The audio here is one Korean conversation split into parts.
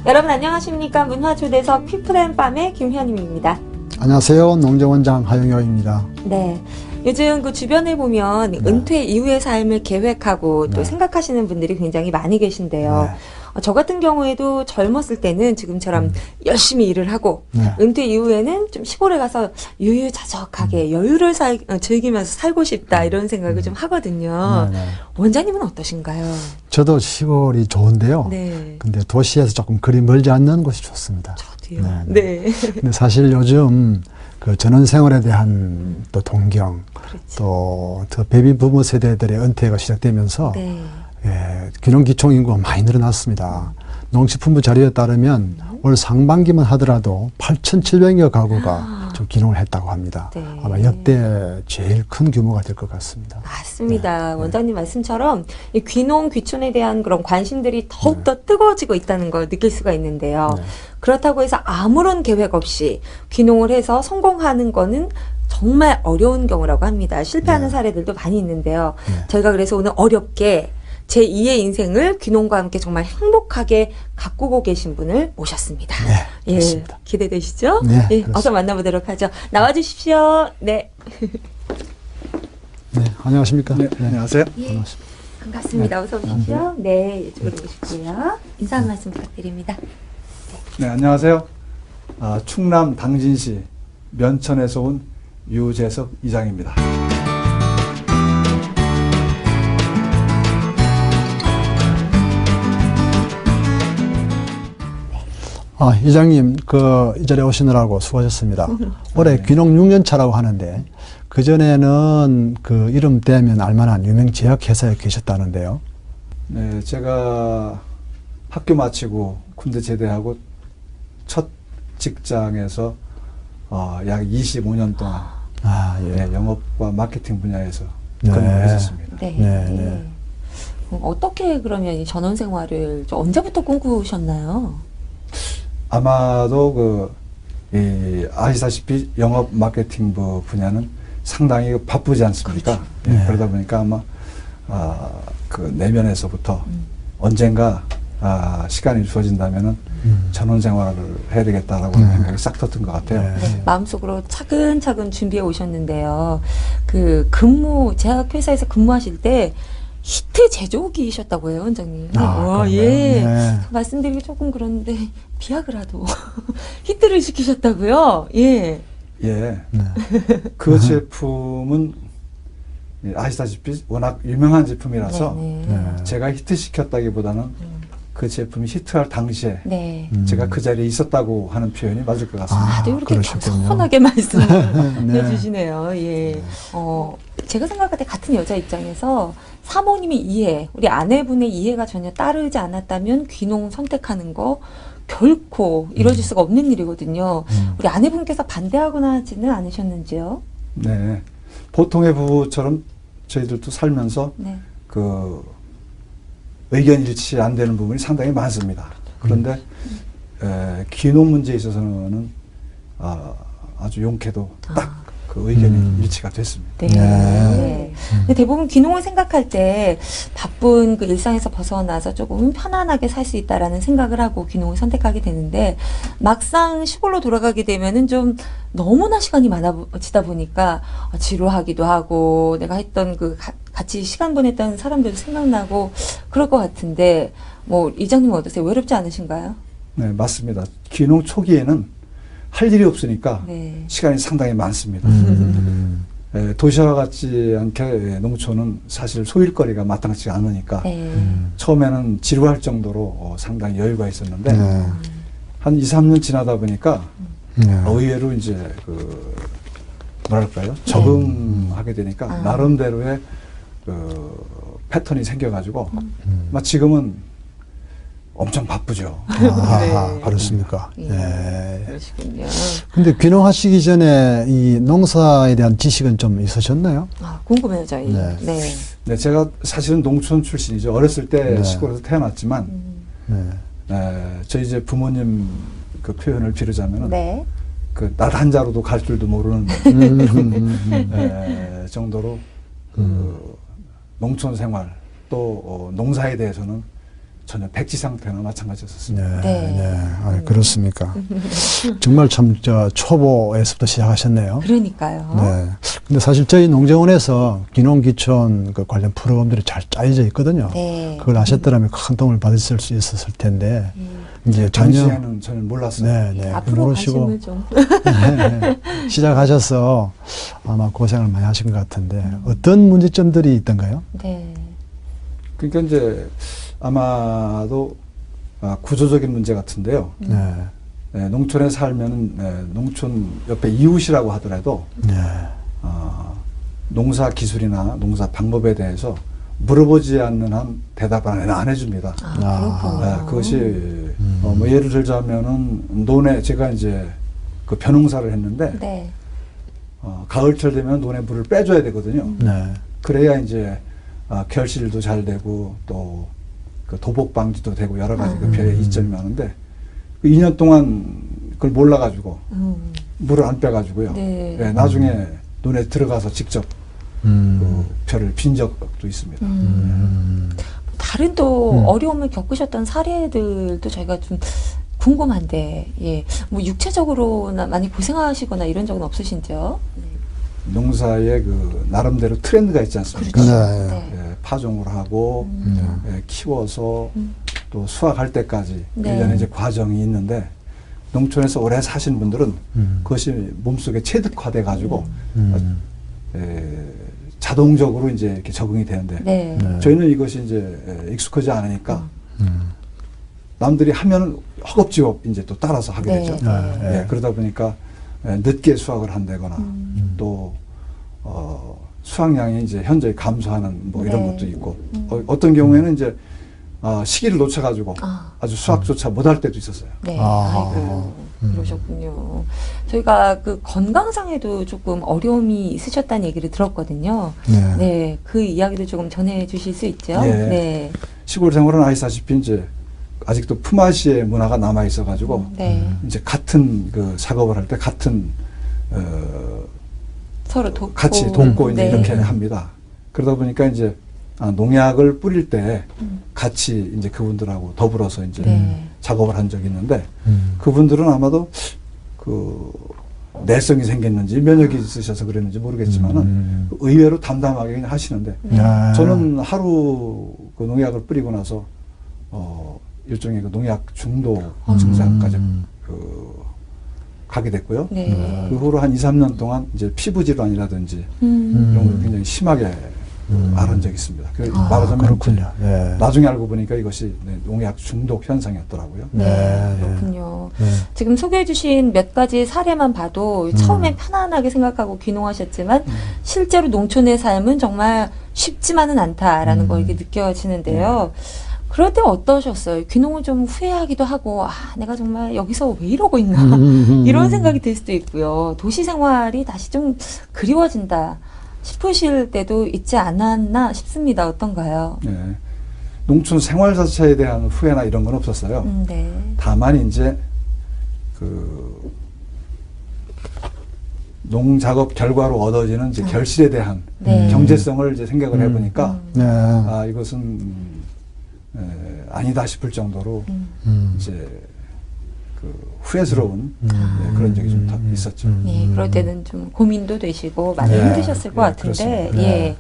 여러분 안녕하십니까? 문화초대석 피플앤팜의 김현임입니다. 안녕하세요. 농정원장 하용혁입니다. 네. 요즘 그 주변에 보면 은퇴 이후의 삶을 계획하고 또 생각하시는 분들이 굉장히 많이 계신데요. 저 같은 경우에도 젊었을 때는 지금처럼 열심히 일을 하고 은퇴 이후에는 좀 시골에 가서 유유자적하게 여유를 즐기면서 살고 싶다 이런 생각을 좀 하거든요. 원장님은 어떠신가요? 저도 시골이 좋은데요. 네. 근데 도시에서 조금 그리 멀지 않는 곳이 좋습니다. 저도요. 네. 근데 사실 요즘 그 전원 생활에 대한 또 동경, 또 더 베이비 부모 세대들의 은퇴가 시작되면서 귀농귀촌 인구가 많이 늘어났습니다. 농식품부 자료에 따르면 올 상반기만 하더라도 8,700여 가구가 좀 귀농을 했다고 합니다. 아마 역대 제일 큰 규모가 될 것 같습니다. 맞습니다. 원장님 말씀처럼 이 귀농, 귀촌에 대한 그런 관심들이 더욱더 뜨거워지고 있다는 걸 느낄 수가 있는데요. 그렇다고 해서 아무런 계획 없이 귀농을 해서 성공하는 거는 정말 어려운 경우라고 합니다. 실패하는 사례들도 많이 있는데요. 저희가 그래서 오늘 어렵게 제2의 인생을 귀농과 함께 정말 행복하게 가꾸고 계신 분을 모셨습니다. 네, 그렇습니다. 예, 기대되시죠? 네, 예, 어서 만나보도록 하죠. 나와주십시오. 네. 네, 안녕하십니까? 네, 안녕하세요. 예, 반갑습니다. 어서 오십시오. 네, 이쪽으로 오시고요. 인사 한 말씀 부탁드립니다. 네, 안녕하세요. 충남 당진시 면천에서 온 유재석 이장입니다. 이장님, 이 자리에 오시느라고 수고하셨습니다. 올해 귀농 6년 차라고 하는데, 그전에는 그 이름 떼면 알만한 유명 제약회사에 계셨다는데요. 네, 제가 학교 마치고 군대 제대하고 첫 직장에서 약 25년 동안 영업과 마케팅 분야에서 근무를 했었습니다. 네. 어떻게 그러면 이 전원 생활을 언제부터 꿈꾸셨나요? 아마도 아시다시피 영업 마케팅부 분야는 상당히 바쁘지 않습니까? 그렇죠. 그러다 보니까 아마 그 내면에서부터 언젠가 시간이 주어진다면은 전원 생활을 해야 되겠다라고 하는 생각이 싹 떴던 것 같아요. 네, 마음속으로 차근차근 준비해 오셨는데요. 제약회사에서 근무하실 때 히트 제조기이셨다고 해요, 원장님. 말씀드리기 조금 그런데 비아그라도 히트를 시키셨다고요? 예. 그 제품은 아시다시피 워낙 유명한 제품이라서 제가 히트시켰다기보다는 그 제품이 히트할 당시에 제가 그 자리에 있었다고 하는 표현이 맞을 것 같습니다. 이렇게 겸손하게 말씀을 해주시네요. 예. 제가 생각할 때 같은 여자 입장에서 사모님이 우리 아내분의 이해가 전혀 따르지 않았다면 귀농 선택하는 거 결코 이루어질 수가 없는 일이거든요. 우리 아내분께서 반대하거나 하지는 않으셨는지요? 네. 보통의 부부처럼 저희들도 살면서 의견 일치 안 되는 부분이 상당히 많습니다. 그런데 귀농 문제에 있어서는 아주 용케도 딱 그 의견이 일치가 됐습니다. 근데 대부분 귀농을 생각할 때 바쁜 그 일상에서 벗어나서 조금 편안하게 살 수 있다라는 생각을 하고 귀농을 선택하게 되는데 막상 시골로 돌아가게 되면은 좀 너무나 시간이 많아지다 보니까 지루하기도 하고 내가 했던 같이 시간 보냈던 사람들도 생각나고 그럴 것 같은데 이장님은 어떠세요? 외롭지 않으신가요? 네, 맞습니다. 귀농 초기에는 할 일이 없으니까 시간이 상당히 많습니다. 도시와 같지 않게 농촌은 사실 소일거리가 마땅치 않으니까 처음에는 지루할 정도로 상당히 여유가 있었는데 한 2, 3년 지나다 보니까 의외로 이제 뭐랄까요? 적응하게 되니까 나름대로의 패턴이 생겨가지고 지금은 엄청 바쁘죠. 그렇습니까? 그러시군요. 근데 귀농하시기 전에 이 농사에 대한 지식은 좀 있으셨나요? 궁금해요, 저희. 네, 제가 사실은 농촌 출신이죠. 어렸을 때 시골에서 태어났지만, 저희 이제 부모님 그 표현을 빌으자면은, 낫 한 자루도 갈 줄도 모르는 정도로 농촌 생활 또 농사에 대해서는 전혀 백지 상태나 마찬가지였었습니다. 네, 네. 아, 그렇습니까? 정말 참 초보에서부터 시작하셨네요. 그러니까요. 네. 근데 사실 저희 농정원에서 귀농귀촌 그 관련 프로그램들이 잘 짜여져 있거든요. 네. 그걸 아셨더라면 큰 도움을 받으실 수 있었을 텐데 이제 전혀 당시에는 저는 몰랐어요. 네, 네. 앞으로 모르시고 관심을 좀. 네, 시작하셔서 아마 고생을 많이 하신 것 같은데 어떤 문제점들이 있던가요? 네. 그러니까 이제 아마도 구조적인 문제 같은데요. 네. 네, 농촌에 살면 농촌 옆에 이웃이라고 하더라도 네. 농사 기술이나 농사 방법에 대해서 물어보지 않는 한 대답을 안 해줍니다. 그렇군요. 그것이 뭐 예를 들자면은 논에 제가 이제 그 벼농사를 했는데 네. 가을철 되면 논에 물을 빼줘야 되거든요. 네. 그래야 이제 결실도 잘 되고 또 그 도복 방지도 되고 여러 가지 그 별의 이점이 많은데 그 2년 동안 그걸 몰라가지고 물을 안 빼가지고요. 네. 네, 나중에 논에 들어가서 직접 그 벼를 빈 적도 있습니다. 다른 또 어려움을 겪으셨던 사례들도 저희가 좀 궁금한데, 예, 뭐 육체적으로나 많이 고생하시거나 이런 적은 없으신지요? 농사에 그 나름대로 트렌드가 있지 않습니까? 그렇죠. 네. 예, 파종을 하고 키워서 또 수확할 때까지 네. 일련의 이제 과정이 있는데 농촌에서 오래 사신 분들은 그것이 몸속에 체득화돼 가지고 자동적으로 이제 이렇게 적응이 되는데 네. 네. 저희는 이것이 이제 익숙하지 않으니까 남들이 하면 허겁지겁 이제 또 따라서 하게 네. 되죠. 네. 네. 예, 그러다 보니까 늦게 수확을 한다거나 또 수확량이 이제 현저히 감소하는 뭐 이런 네. 것도 있고 어떤 경우에는 이제 시기를 놓쳐가지고 아주 수확조차 못할 때도 있었어요. 네. 아. 아이고, 그러셨군요. 저희가 그 건강상에도 조금 어려움이 있으셨다는 얘기를 들었거든요. 네. 네. 그 이야기도 조금 전해 주실 수 있죠? 예. 네. 시골 생활은 아시다시피 이제 아직도 품앗이의 문화가 남아 있어가지고 네. 이제 같은 그 작업을 할 때 같은 서로 돕고. 같이 돕고 이제 네. 이렇게 합니다. 그러다 보니까 이제 농약을 뿌릴 때 같이 이제 그분들하고 더불어서 이제 네. 작업을 한 적이 있는데 그분들은 아마도 그 내성이 생겼는지 면역이 있으셔서 그랬는지 모르겠지만은 의외로 담담하게 그냥 하시는데 야. 저는 하루 그 농약을 뿌리고 나서 일종의 그 농약 중독 증상까지 가게 됐고요. 네. 그 후로 한 2, 3년 동안 이제 피부 질환이라든지 이런 걸 굉장히 심하게 앓은 적이 있습니다. 말하자면 그렇군요. 네. 나중에 알고 보니까 이것이 농약 중독 현상이었더라고요. 네, 네. 그렇군요. 네. 지금 소개해 주신 몇 가지 사례만 봐도 처음엔 편안하게 생각하고 귀농하셨지만 실제로 농촌의 삶은 정말 쉽지만은 않다라는 거 이게 느껴지는데요. 그럴 때 어떠셨어요? 귀농을 좀 후회하기도 하고 내가 정말 여기서 왜 이러고 있나 이런 생각이 들 수도 있고요. 도시 생활이 다시 좀 그리워진다 싶으실 때도 있지 않았나 싶습니다. 어떤가요? 네. 농촌 생활 자체에 대한 후회나 이런 건 없었어요. 네. 다만 이제 그 농작업 결과로 얻어지는 이제 결실에 대한 네. 경제성을 이제 생각을 해보니까 네. 이것은 아니다 싶을 정도로 이제 그 후회스러운 그런 적이 좀 있었죠. 예, 그럴 때는 좀 고민도 되시고 많이 네. 힘드셨을 것 네, 같은데, 그렇습니다. 예.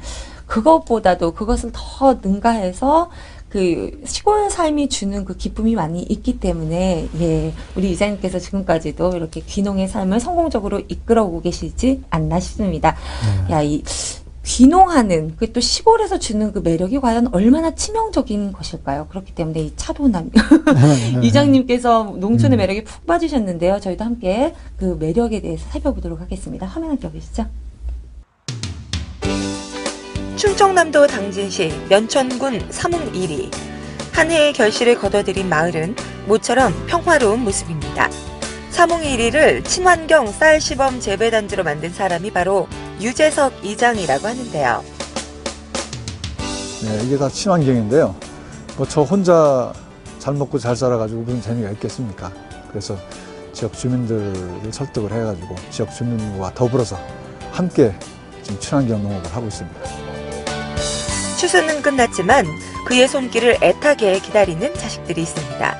그것보다도 그것을 더 능가해서 그 시골 삶이 주는 그 기쁨이 많이 있기 때문에, 예, 우리 이사님께서 지금까지도 이렇게 귀농의 삶을 성공적으로 이끌어오고 계시지 않나 싶습니다. 야, 이 귀농하는 그 또 시골에서 주는 그 매력이 과연 얼마나 치명적인 것일까요? 그렇기 때문에 이 차도남 이장님께서 농촌의 매력에 푹 빠지셨는데요. 저희도 함께 그 매력에 대해서 살펴보도록 하겠습니다. 화면 함께 보시죠. 충청남도 당진시 면천군 사문 1리 한 해의 결실을 거둬들인 마을은 모처럼 평화로운 모습입니다. 사문 1리를 친환경 쌀 시범 재배단지로 만든 사람이 바로 유재석 이장이라고 하는데요. 네, 이게 다 친환경인데요. 뭐 저 혼자 잘 먹고 잘 살아가지고 무슨 재미가 있겠습니까? 그래서 지역 주민들을 설득을 해가지고 지역 주민과 더불어서 함께 지금 친환경 농업을 하고 있습니다. 추수는 끝났지만 그의 손길을 애타게 기다리는 자식들이 있습니다.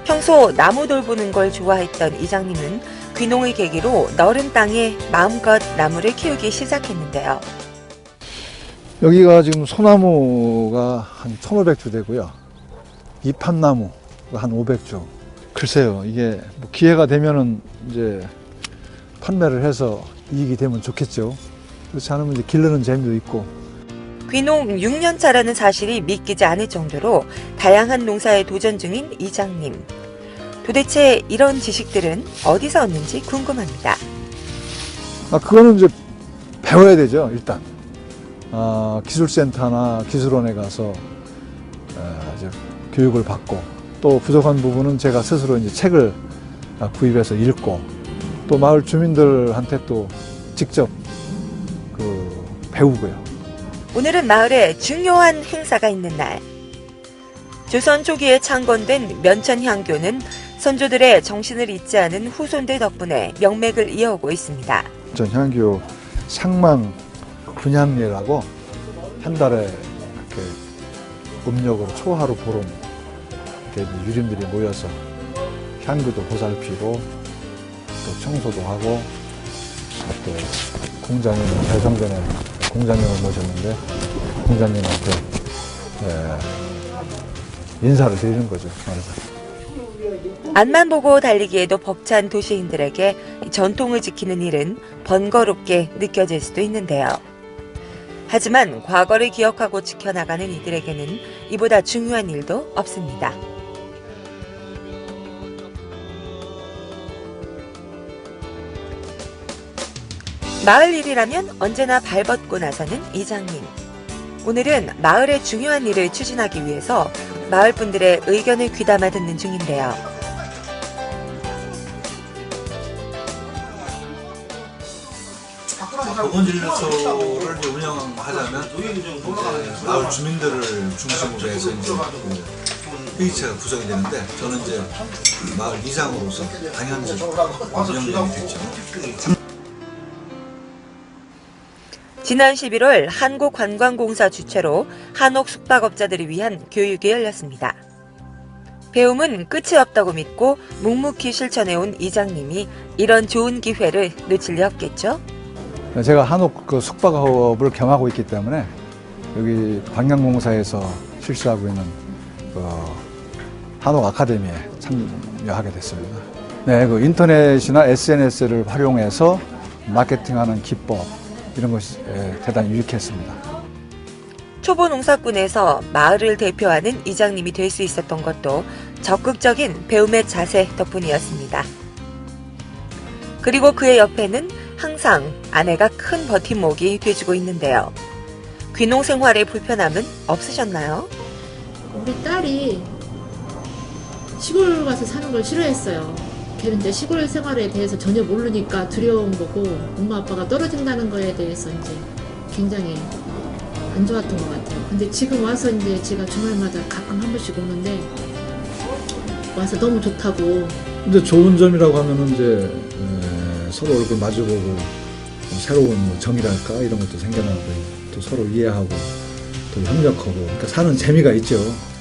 평소 나무 돌보는 걸 좋아했던 이장님은 귀농을 계기로 너른 땅에 마음껏 나무를 키우기 시작했는데요. 여기가 지금 소나무가 한 1,500주 되고요. 이팝나무가 한 500주. 글쎄요, 이게 뭐 기회가 되면은 이제 판매를 해서 이익이 되면 좋겠죠. 그렇지 않으면 이제 기르는 재미도 있고. 귀농 6년 차라는 사실이 믿기지 않을 정도로 다양한 농사에 도전 중인 이장님. 도대체 이런 지식들은 어디서 얻는지 궁금합니다. 그거는 이제 배워야 되죠, 일단. 기술센터나 기술원에 가서 이제 교육을 받고, 또 부족한 부분은 제가 스스로 이제 책을 구입해서 읽고, 또 마을 주민들한테 또 직접 배우고요. 오늘은 마을에 중요한 행사가 있는 날. 조선 초기에 창건된 면천향교는 선조들의 정신을 잊지 않은 후손들 덕분에 명맥을 이어오고 있습니다. 전향교 상망 분향례라고 한 달에 이렇게 음력으로 초하루 보름 이렇게 유림들이 모여서 향교도 보살피고 또 청소도 하고, 또 공자님 대성전에 공자님을 모셨는데 공자님한테 인사를 드리는 거죠. 말해서. 앞만 보고 달리기에도 벅찬 도시인들에게 전통을 지키는 일은 번거롭게 느껴질 수도 있는데요. 하지만 과거를 기억하고 지켜나가는 이들에게는 이보다 중요한 일도 없습니다. 마을 일이라면 언제나 발벗고 나서는 이장님. 오늘은 마을의 중요한 일을 추진하기 위해서 마을 분들의 의견을 귀담아 듣는 중인데요. 보건진료소를 이제 운영하자면 마을 주민들을 중심으로 해서 이제 회의체가 구성이 되는데, 저는 이제 마을 이장으로서 당연히 운영이 됐죠. 지난 11월 한국관광공사 주최로 한옥 숙박업자들을 위한 교육이 열렸습니다. 배움은 끝이 없다고 믿고 묵묵히 실천해온 이장님이 이런 좋은 기회를 놓칠 리 없겠죠? 제가 한옥 숙박업을 겸하고 있기 때문에 여기 관광공사에서 실시하고 있는 한옥 아카데미에 참여하게 됐습니다. 네, 인터넷이나 SNS를 활용해서 마케팅하는 기법, 이런 것이 대단히 유익했습니다. 초보 농사꾼에서 마을을 대표하는 이장님이 될 수 있었던 것도 적극적인 배움의 자세 덕분이었습니다. 그리고 그의 옆에는 항상 아내가 큰 버팀목이 돼주고 있는데요. 귀농 생활의 불편함은 없으셨나요? 우리 딸이 시골 가서 사는 걸 싫어했어요. 걔는 이제 시골 생활에 대해서 전혀 모르니까 두려운 거고, 엄마 아빠가 떨어진다는 거에 대해서 이제 굉장히 안 좋았던 것 같아요. 근데 지금 와서 이제 제가 주말마다 가끔 한 번씩 오는데 와서 너무 좋다고. 근데 좋은 점이라고 하면은 이제 서로 얼굴 마주보고 새로운 정이랄까 이런 것도 생겨나고, 또 서로 이해하고 또 협력하고, 그러니까 사는 재미가 있죠.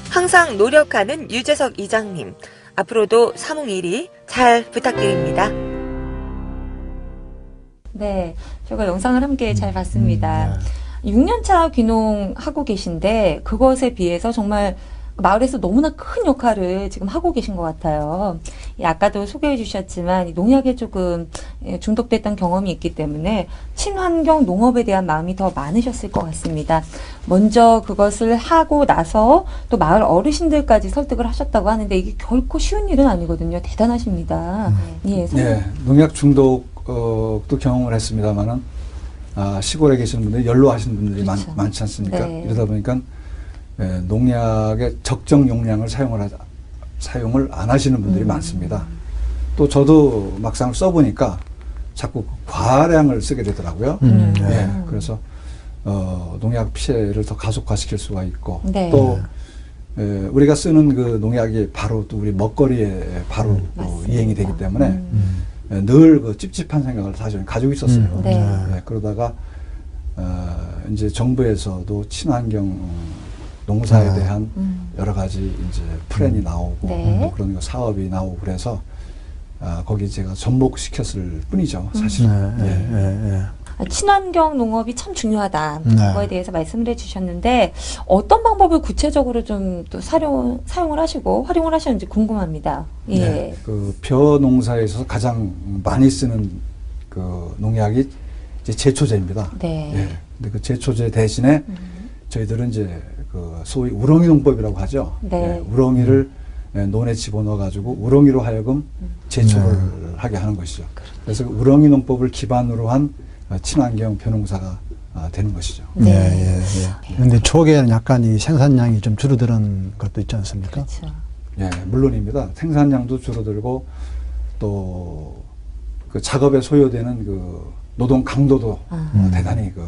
항상 노력하는 유재석 이장님. 앞으로도 사몽일이 잘 부탁드립니다. 네, 제가 영상을 함께 잘 봤습니다. 6년차 귀농하고 계신데 그것에 비해서 정말 마을에서 너무나 큰 역할을 지금 하고 계신 것 같아요. 아까도 소개해 주셨지만 농약에 조금 중독됐던 경험이 있기 때문에 친환경 농업에 대한 마음이 더 많으셨을 것 같습니다. 먼저 그것을 하고 나서 또 마을 어르신들까지 설득을 하셨다고 하는데 이게 결코 쉬운 일은 아니거든요. 대단하십니다. 예, 네, 농약 중독도 경험을 했습니다만은 시골에 계시는 분들이 연로하신 분들이 그렇죠. 많지 않습니까? 네. 이러다 보니까 농약의 적정 용량을 사용을 안 하시는 분들이 많습니다. 또 저도 막상 써보니까 자꾸 과량을 쓰게 되더라고요. 네, 그래서 농약 피해를 더 가속화시킬 수가 있고, 네. 또 우리가 쓰는 그 농약이 바로 또 우리 먹거리에 바로 이행이 되기 때문에 늘 그 찝찝한 생각을 사실 가지고 있었어요. 네. 네, 그러다가 이제 정부에서도 친환경 농사에 대한 여러 가지 이제 플랜이 나오고 네. 그런 거 사업이 나오고 그래서 거기 제가 접목시켰을 뿐이죠, 사실. 예. 친환경 농업이 참 중요하다. 네. 그거에 대해서 말씀을 해주셨는데 어떤 방법을 구체적으로 좀 또 사용을 하시고 활용을 하셨는지 궁금합니다. 예. 네, 그 벼 농사에 있어서 가장 많이 쓰는 그 농약이 이제 제초제입니다. 네. 예. 근데 그 제초제 대신에 저희들은 이제 그 소위 우렁이 농법이라고 하죠. 네. 예, 우렁이를 논에 집어넣어 가지고 우렁이로 하여금 제초를 하게 하는 것이죠. 그래서 그 우렁이 농법을 기반으로 한 친환경 벼농사가 되는 것이죠. 네. 예. 그런데 초기에는 약간 이 생산량이 좀 줄어드는 것도 있지 않습니까? 그렇죠. 예, 물론입니다. 생산량도 줄어들고 또 그 작업에 소요되는 그 노동 강도도 대단히 그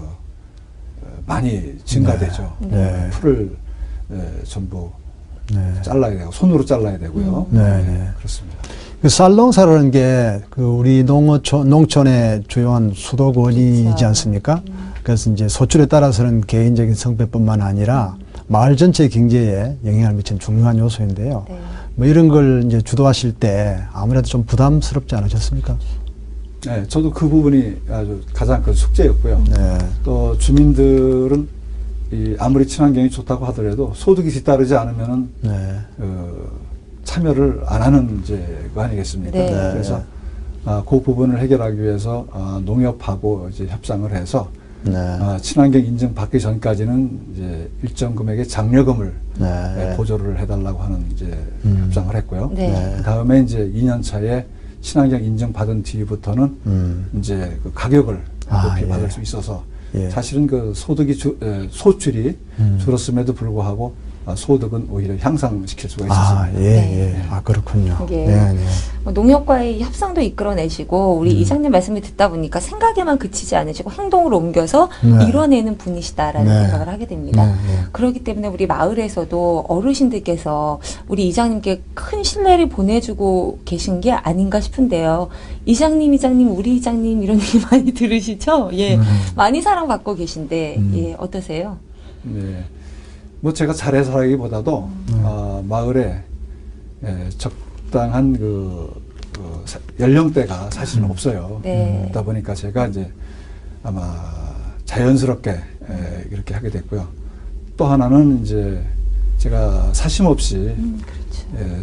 많이 증가되죠. 네. 풀을 전부 네. 잘라야 되고 손으로 잘라야 되고요. 네. 그렇습니다. 그 쌀농사라는 게 그 우리 농촌의 주요한 수도권이지 그렇죠. 않습니까? 그래서 이제 소출에 따라서는 개인적인 성패뿐만 아니라 마을 전체 경제에 영향을 미치는 중요한 요소인데요. 네. 뭐 이런 걸 이제 주도하실 때 아무래도 좀 부담스럽지 않으셨습니까? 네, 저도 그 부분이 아주 가장 큰 숙제였고요. 네. 또 주민들은 이 아무리 친환경이 좋다고 하더라도 소득이 뒤따르지 않으면은 네. 참여를 안 하는 이제 거 아니겠습니까? 네. 그래서 그 부분을 해결하기 위해서 농협하고 이제 협상을 해서 네. 친환경 인증 받기 전까지는 이제 일정 금액의 장려금을 네. 보조를 해달라고 하는 이제 협상을 했고요. 네. 그 다음에 이제 2년 차에 친환경 인증 받은 뒤부터는 이제 그 가격을 높이 예. 받을 수 있어서 예. 사실은 그 소득이 소출이 줄었음에도 불구하고 소득은 오히려 향상시킬 수가 있었습니다. 네. 그렇군요. 예. 네. 농협과의 협상도 이끌어내시고 우리 이장님 말씀을 듣다 보니까 생각에만 그치지 않으시고 행동으로 옮겨서 네. 이뤄내는 분이시다라는 네. 생각을 하게 됩니다. 네. 그렇기 때문에 우리 마을에서도 어르신들께서 우리 이장님께 큰 신뢰를 보내주고 계신 게 아닌가 싶은데요. 이장님, 우리 이장님 이런 얘기 많이 들으시죠? 예, 많이 사랑받고 계신데 예, 어떠세요? 네. 뭐 제가 잘해서라기보다도 마을에 적당한 그 연령대가 사실은 없어요. 네. 그러다 보니까 제가 이제 아마 자연스럽게 이렇게 하게 됐고요. 또 하나는 이제 제가 사심 없이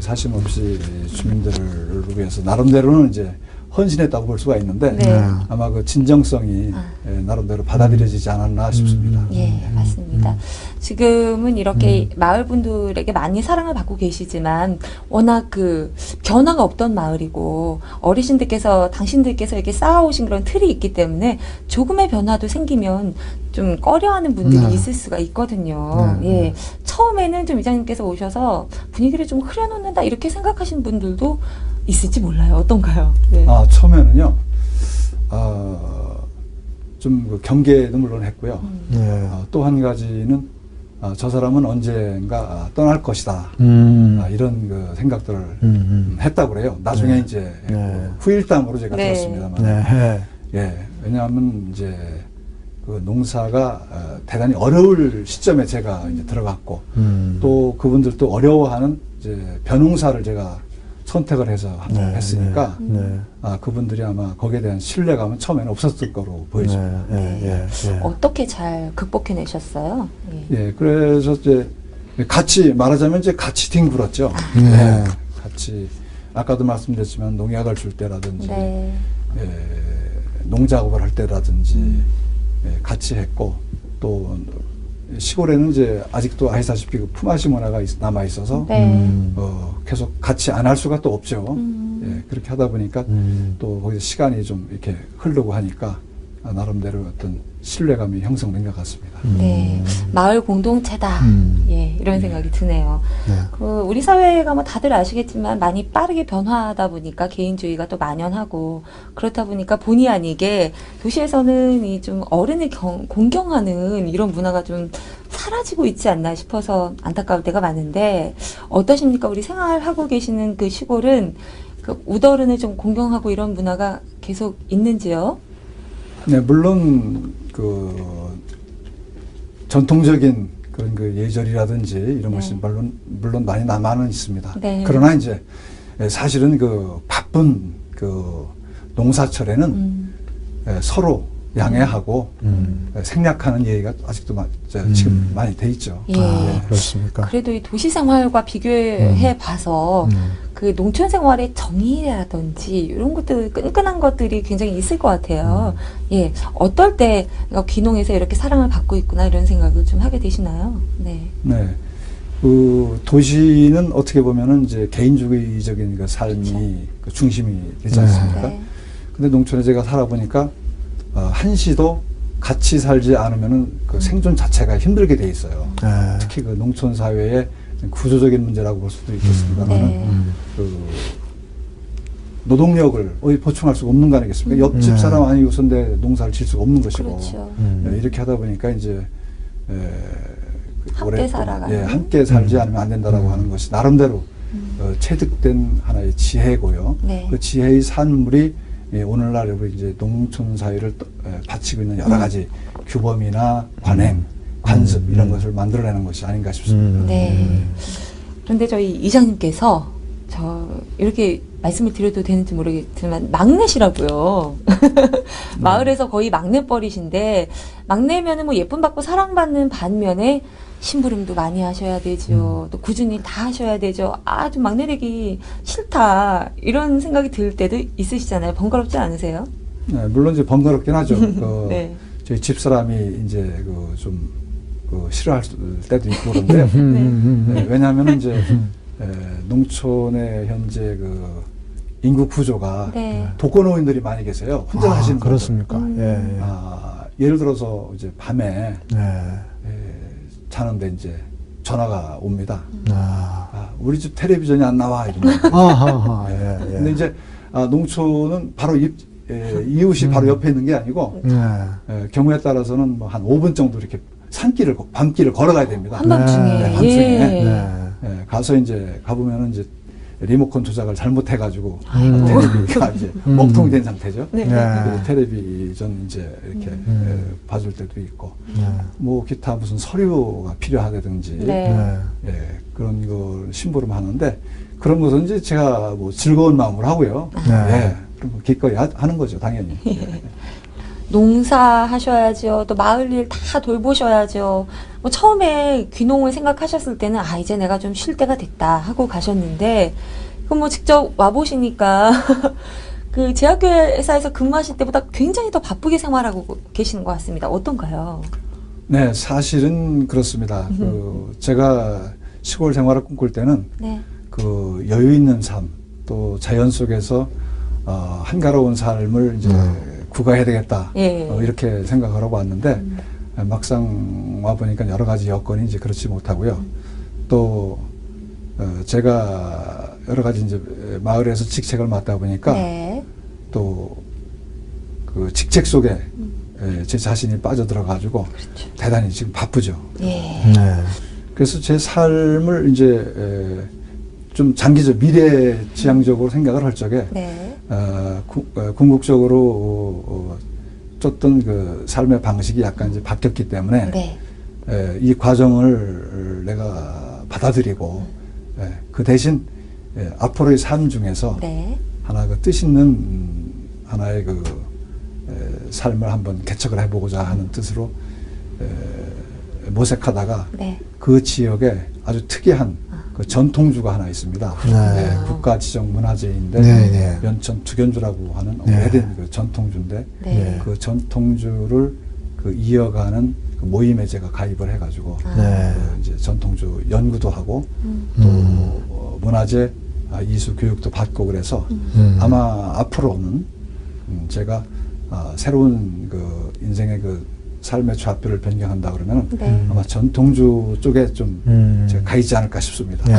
사심 없이 주민들을 위해서 나름대로는 이제 헌신했다고 볼 수가 있는데 네. 아마 그 진정성이 나름대로 받아들여지지 않았나 싶습니다. 예, 맞습니다. 지금은 이렇게 마을 분들에게 많이 사랑을 받고 계시지만 워낙 그 변화가 없던 마을이고 어르신들께서 당신들께서 이렇게 쌓아오신 그런 틀이 있기 때문에 조금의 변화도 생기면 좀 꺼려하는 분들이 있을 수가 있거든요. 예, 처음에는 좀 이장님께서 오셔서 분위기를 좀 흐려놓는다 이렇게 생각하시는 분들도 있을지 몰라요. 어떤가요? 네. 처음에는요, 좀 경계도 물론 했고요. 또 한 가지는 저 사람은 언젠가 떠날 것이다. 이런 그 생각들을 했다고 그래요. 나중에 이제 후일담으로 제가 네. 들었습니다만. 예, 왜냐하면 이제 그 농사가 대단히 어려울 시점에 제가 이제 들어갔고 또 그분들도 어려워하는 이제 벼농사를 제가 선택을 해서 했으니까 그분들이 아마 거기에 대한 신뢰감은 처음에는 없었을 거로 보여집니다. 어떻게 잘 극복해내셨어요? 예, 그래서 이제 같이 말하자면 이제 같이 뒹굴었죠. 같이 아까도 말씀드렸지만 농약을 줄 때라든지 농작업을 할 때라든지 같이 했고 또 시골에는 이제 아직도 아시다시피 그 품앗이 문화가 남아 있어서 계속 같이 안 할 수가 또 없죠. 예, 그렇게 하다 보니까 또 거기서 시간이 좀 이렇게 흐르고 하니까 나름대로 어떤 신뢰감이 형성된 것 같습니다. 네, 마을 공동체다. 예, 이런 생각이 드네요. 그 우리 사회가 뭐 다들 아시겠지만 많이 빠르게 변화하다 보니까 개인주의가 또 만연하고 그렇다 보니까 본의 아니게 도시에서는 이 좀 어른을 공경하는 이런 문화가 좀 사라지고 있지 않나 싶어서 안타까울 때가 많은데 어떠십니까? 우리 생활하고 계시는 그 시골은 그 우더른을 좀 공경하고 이런 문화가 계속 있는지요? 네, 물론 그 전통적인 그런 그 예절이라든지 이런 네. 것이 물론 많이 남아는 있습니다. 네. 그러나 이제 사실은 그 바쁜 그 농사철에는 서로 양해하고 생략하는 예의가 아직도 지금 많이 돼 있죠. 예. 아, 그렇습니까? 그래도 이 도시 생활과 비교해 봐서 그 농촌 생활의 정의라든지 이런 것들 끈끈한 것들이 굉장히 있을 것 같아요. 예, 어떨 때 귀농에서 이렇게 사랑을 받고 있구나 이런 생각을 좀 하게 되시나요? 네. 네. 그 도시는 어떻게 보면은 이제 개인주의적인 그 삶이 그 중심이 되지 않습니까? 네. 근데 농촌에 제가 살아보니까 한시도 같이 살지 않으면은 그 생존 자체가 힘들게 돼 있어요. 네. 특히 그 농촌 사회의 구조적인 문제라고 볼 수도 있겠습니다만은 네. 그 노동력을 어디 보충할 수가 없는 거 아니겠습니까? 옆집 네. 사람 아니고선 내 농사를 질 수가 없는 것이고 그렇죠. 네, 이렇게 하다 보니까 이제 함께 살아가는. 함께 살지 않으면 안 된다라고 하는 것이 나름대로 체득된 하나의 지혜고요. 네. 그 지혜의 산물이 오늘날 우리 이제 농촌 사회를 바치고 있는 여러 가지 규범이나 관행, 관습 이런 것을 만들어내는 것이 아닌가 싶습니다. 네. 그런데 저희 이장님께서 이렇게 말씀을 드려도 되는지 모르겠지만 막내시라고요. 마을에서 거의 막내뻘이신데 막내면은 뭐 예쁨 받고 사랑받는 반면에 심부름도 많이 하셔야 되죠. 또 굳은 일 다 하셔야 되죠. 아, 좀 막내 되기 싫다. 이런 생각이 들 때도 있으시잖아요. 번거롭지 않으세요? 네, 물론 이제 번거롭긴 하죠. 네. 저희 집사람이 이제 싫어할 때도 있고 그런데요. 네, 왜냐하면 이제 농촌의 현재 그 인구 구조가 네. 독거노인들이 많이 계세요. 혼자 하시는 분들. 그렇습니까? 예, 예. 예를 들어서 이제 밤에 네. 자는데 이제 전화가 옵니다. 아. 우리 집 텔레비전이 안 나와 이러면. 아하하. 예, 예. 근데 이제 농촌은 바로 이웃이 바로 옆에 있는 게 아니고 네. 경우에 따라서는 뭐 한 5분 정도 이렇게 밤길을 걸어가야 됩니다. 한밤중에. 네, 한밤중에. 예. 네. 가서 이제 가보면은 이제 리모컨 조작을 잘못해가지고 아이고. 텔레비가 이제 먹통이 된 상태죠. 네. 그래서 텔레비전 이제 이렇게 봐줄 때도 있고, 뭐 기타 무슨 서류가 필요하다든지 네. 그런 거 심부름 하는데 그런 것은 이제 제가 뭐 즐거운 마음으로 하고요. 네. 그럼 기꺼이 하는 거죠, 당연히. 농사 하셔야죠. 또 마을 일 다 돌보셔야죠. 뭐 처음에 귀농을 생각하셨을 때는 이제 내가 좀 쉴 때가 됐다 하고 가셨는데 그럼 뭐 직접 와 보시니까 그 제약회사에서 근무하실 때보다 굉장히 더 바쁘게 생활하고 계시는 것 같습니다. 어떤가요? 네, 사실은 그렇습니다. 제가 시골 생활을 꿈꿀 때는 네. 그 여유 있는 삶, 또 자연 속에서 한가로운 삶을 이제 구가해야 되겠다. 예. 이렇게 생각을 하고 왔는데 막상 와 보니까 여러 가지 여건이 이제 그렇지 못하고요. 또 제가 여러 가지 이제 마을에서 직책을 맡다 보니까 네. 또 그 직책 속에 제 자신이 빠져들어 가지고 그렇죠. 대단히 지금 바쁘죠. 예. 네. 그래서 제 삶을 이제 좀 장기적 미래지향적으로 생각을 할 적에 네. 궁극적으로 쫓던 그 삶의 방식이 약간 이제 바뀌었기 때문에 네. 이 과정을 내가 받아들이고 그 대신 앞으로의 삶 중에서 네. 하나 그 뜻 있는 하나의 그 삶을 한번 개척을 해보고자 하는 뜻으로 모색하다가 네. 그 지역에 아주 특이한 그 전통주가 하나 있습니다. 네. 국가 지정 문화재인데 네, 네. 면천 투견주라고 하는 네. 오래된 그 전통주인데 네. 그 전통주를 그 이어가는 그 모임에 제가 가입을 해가지고 네. 그 이제 전통주 연구도 하고 또 문화재 이수 교육도 받고 그래서 아마 앞으로는 제가 새로운 그 인생의 그 삶의 좌표를 변경한다 그러면 네. 아마 전통주 쪽에 좀 제가 가 있지 않을까 싶습니다. 네.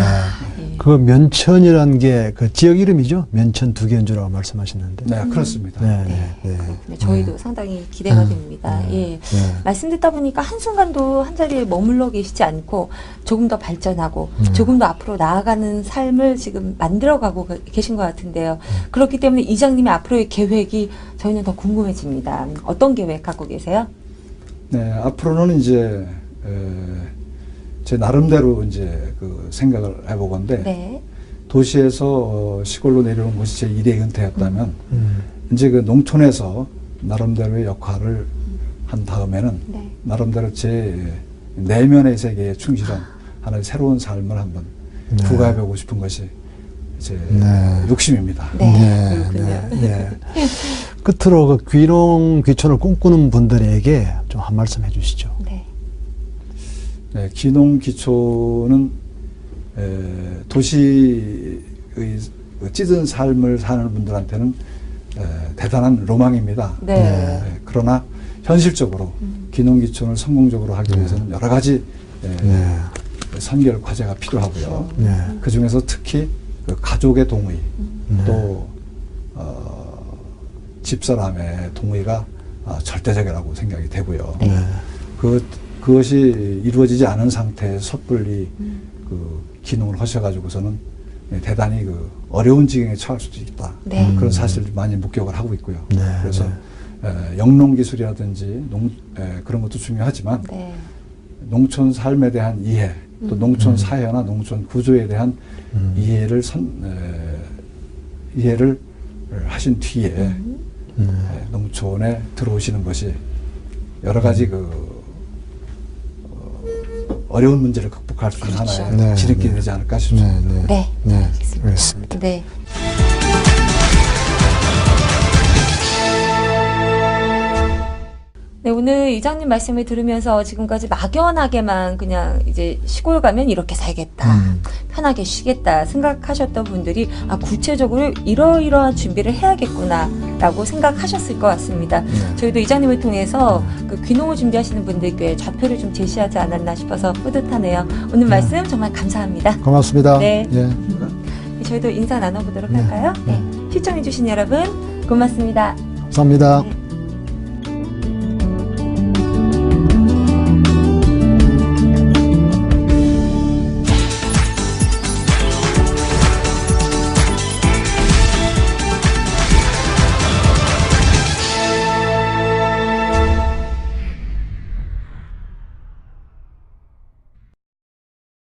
예. 그 면천이라는 게 그 지역 이름이죠? 면천 두견주라고 말씀하시는데. 네, 그렇습니다. 네, 네, 네. 네, 저희도 상당히 기대가 됩니다. 예. 네. 말씀 듣다 보니까 한순간도 한 자리에 머물러 계시지 않고 조금 더 발전하고 조금 더 앞으로 나아가는 삶을 지금 만들어가고 계신 것 같은데요. 그렇기 때문에 이장님의 앞으로의 계획이 저희는 더 궁금해집니다. 어떤 계획 갖고 계세요? 네, 앞으로는 이제 제 나름대로 이제 그 생각을 해보건데 네. 도시에서 시골로 내려온 것이 제 1의 은퇴였다면 이제 그 농촌에서 나름대로의 역할을 한 다음에는 네. 나름대로 제 내면의 세계에 충실한 하나의 새로운 삶을 한번 네. 부과해보고 싶은 것이 제 네. 욕심입니다. 네. 그렇군요. 네. 끝으로 그 귀농 귀촌을 꿈꾸는 분들에게 좀 한 말씀 해주시죠. 네. 네, 귀농 귀촌은 도시의 찌든 삶을 사는 분들한테는 대단한 로망입니다. 네. 그러나 현실적으로 귀농 귀촌을 성공적으로 하기 위해서는 여러 가지 네. 선결 과제가 필요하고요. 네. 그 중에서 특히 그 가족의 동의 또 집사람의 동의가 절대적이라고 생각이 되고요. 네. 그것이 이루어지지 않은 상태에 섣불리 그 귀농을 하셔가지고서는 대단히 그 어려운 지경에 처할 수도 있다. 네. 그런 사실을 많이 목격을 하고 있고요. 네. 그래서 영농 기술이라든지 그런 것도 중요하지만 네. 농촌 삶에 대한 이해, 또 농촌 사회나 농촌 구조에 대한 이해를 하신 뒤에 농촌에 들어오시는 것이 여러 가지 어려운 문제를 극복할 수 있는 그렇죠. 하나의 네, 지름길이 네. 되지 않을까 싶습니다. 네. 네. 네. 알겠습니다. 네. 네, 오늘 이장님 말씀을 들으면서 지금까지 막연하게만 그냥 이제 시골 가면 이렇게 살겠다, 편하게 쉬겠다 생각하셨던 분들이 구체적으로 이러이러한 준비를 해야겠구나라고 생각하셨을 것 같습니다. 저희도 이장님을 통해서 그 귀농을 준비하시는 분들께 좌표를 좀 제시하지 않았나 싶어서 뿌듯하네요. 오늘 말씀 정말 감사합니다. 고맙습니다. 네. 예. 저희도 인사 나눠보도록 네. 할까요? 네. 시청해주신 여러분 고맙습니다. 감사합니다. 네.